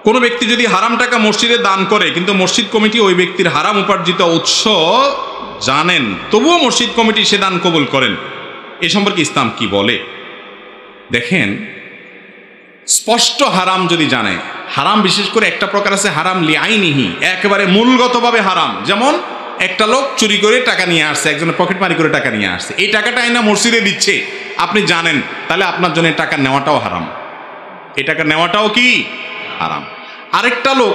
কোনো ব্যক্তি যদি হারাম টাকা মসজিদে দান করে কিন্তু মসজিদ কমিটি ওই ব্যক্তির হারাম উপার্জিত উৎস জানেন, তবুও মসজিদ কমিটি সে দান কবুল করেন, এ সম্পর্কে ইসলাম কি বলে? দেখেন, স্পষ্ট হারাম যদি জানে, হারাম বিশেষ করে একটা প্রকার আছে হারাম লিআইনিহি, একেবারে মূলগতভাবে হারাম। যেমন একটা লোক চুরি করে টাকা নিয়ে আসছে, একজনের পকেট মারি করে টাকা নিয়ে আসছে, এই টাকাটা আইনা মসজিদে দিচ্ছে, আপনি জানেন, তাহলে আপনার জন্য টাকা নেওয়াটাও হারাম, এই টাকা নেওয়াটাও কি হারাম। আরেকটা লোক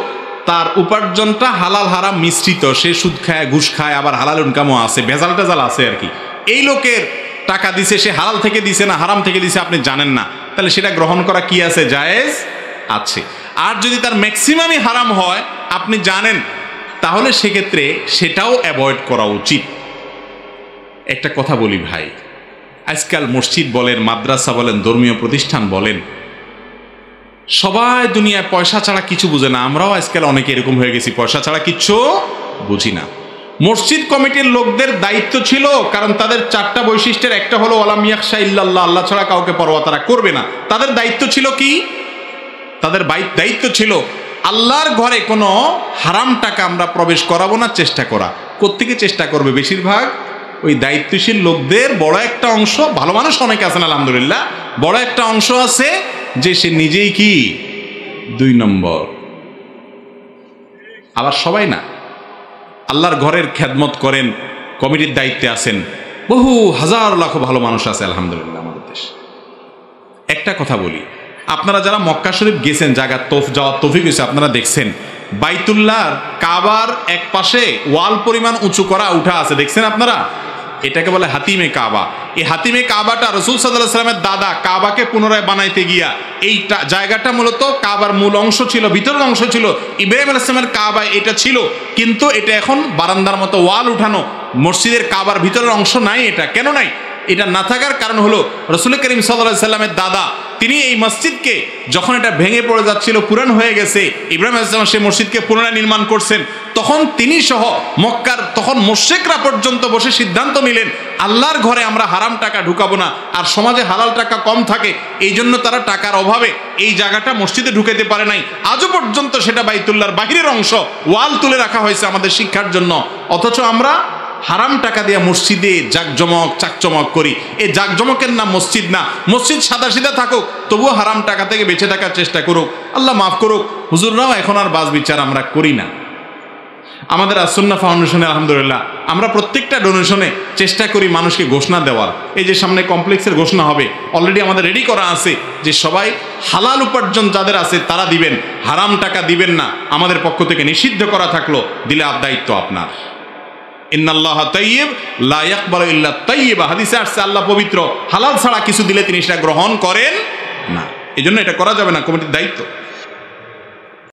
তার উপার্জনটা হালাল হারাম মিশ্রিত, সে সুদ খায়, ঘুষ খায়, আবার হালাল ইনকামও আছে, ভেজাল টেজাল আছে আর কি, এই লোকের টাকা দিছে, সে হালাল থেকে দিছে না হারাম থেকে দিছে আপনি জানেন না, তাহলে সেটা গ্রহণ করা কি আছে? জায়েজ আছে। আর যদি তার ম্যাক্সিমামই হারাম হয় আপনি জানেন, তাহলে সেক্ষেত্রে সেটাও অ্যাভয়েড করা উচিত। একটা কথা বলি ভাই, আজকাল মসজিদ বলেন, মাদ্রাসা বলেন, ধর্মীয় প্রতিষ্ঠান বলেন, সবাই দুনিয়ায় পয়সা ছাড়া কিছু বুঝে না। আমরাও আজকাল অনেকে এরকম হয়ে গেছি, পয়সা ছাড়া কিচ্ছু বুঝি না। মসজিদ কমিটির লোকদের দায়িত্ব ছিল, কারণ তাদের চারটা বৈশিষ্ট্যের একটা হলো ওয়ালাম ইয়াখশা ইল্লাল্লাহ, আল্লাহ ছাড়া কাউকে পরোয়া তারা করবে না। তাদের দায়িত্ব ছিল কি? তাদের দায়িত্ব ছিল আল্লাহর ঘরে কোনো হারাম টাকা আমরা প্রবেশ করাবো না চেষ্টা করা। কোত্থেকে চেষ্টা করবে? বেশিরভাগ ওই দায়িত্বশীল লোকদের বড় একটা অংশ, ভালো মানুষ অনেকে আছেন আলহামদুলিল্লাহ, বড় একটা অংশ আছে যে সে নিজেই কি 2 নম্বর। আবার সবাই না, আল্লাহর ঘরের খেদমত করেন, কমিটির দায়িত্বে আছেন, বহু হাজার লাখ ভালো মানুষ আছে আলহামদুলিল্লাহ আমাদের দেশে। একটা কথা বলি, আপনারা যারা মক্কা শরীফ গেছেন, জায়গা যাওয়ার তৌফিক হয়েছে, আপনারা দেখছেন বাইতুল্লাহর কাবার এক পাশে ওয়াল পরিমাণ উঁচু করা উঠা আছে, দেখছেন আপনারা? এটাকে বলে হাতিমে কাবা। এই হাতিমে কাবাটা রাসূল সাল্লাল্লাহু আলাইহি ওয়াসাল্লামের দাদা কাবাকে পুনরায় বানাইতে গিয়া এইটা জায়গাটা মূলত কাবার মূল অংশ ছিল, ভিতরের অংশ ছিল, ইব্রাহিম আলাইহিস সালামের কাবা এটা ছিল, কিন্তু এটা এখন বারান্দার মতো ওয়াল উঠানো, মসজিদের কাবার ভিতরের অংশ নাই। এটা কেন নাই? এটা না থাকার কারণ হলো রাসূল করিম সাল্লাল্লাহু আলাইহি সাল্লামের দাদা তিনি এই মসজিদকে যখন এটা ভেঙে পড়ে যাচ্ছিল, পুরান হয়ে গেছে, ইব্রাহিম আলাইহিস সালাম সেই মসজিদকে পুনরায় নির্মাণ করছেন, তখন তিনি সহ মক্কার তখন মুশরিকরা পর্যন্ত বসে সিদ্ধান্ত নিলেন আল্লাহর ঘরে আমরা হারাম টাকা ঢুকাবো না। আর সমাজে হালাল টাকা কম থাকে, এই জন্য তারা টাকার অভাবে এই জায়গাটা মসজিদে ঢুকাতে পারে নাই। আজও পর্যন্ত সেটা বাইতুল্লাহর বাহিরের অংশ, ওয়াল তুলে রাখা হয়েছে আমাদের শিক্ষার জন্য। অথচ আমরা হারাম টাকা দিয়ে মসজিদে জাকজমক চাকচমক করি। এই জাকজমকের নাম মসজিদ না। মসজিদ সাদা সিধা থাকুক, তবুও হারাম টাকা থেকে বেঁচে থাকার চেষ্টা করুক। আল্লাহ মাফ করুক, হুজুররাও এখন আর বাজ বিচার আমরা করি না। আমাদের আসুন্নাহ ফাউন্ডেশনে আলহামদুলিল্লাহ আমরা প্রত্যেকটা ডোনেশনে চেষ্টা করি মানুষকে ঘোষণা দেওয়ার। এই যে সামনে কমপ্লেক্সের ঘোষণা হবে, অলরেডি আমাদের রেডি করা আছে যে সবাই হালাল উপার্জন যাদের আছে তারা দিবেন, হারাম টাকা দিবেন না। আমাদের পক্ষ থেকে নিষিদ্ধ করা থাকলো, দিলে দায়িত্ব আপনার। ইন্নাল্লাহা তাইয়্যিব লা ইয়াকবালু ইল্লা তাইয়্যিবা, হাদিসে আসছে আল্লাহ পবিত্র, হালাল ছাড়া কিছু দিলে তিনি সেটা গ্রহণ করেন না। এজন্য এটা করা যাবে না, কমিটির দায়িত্ব।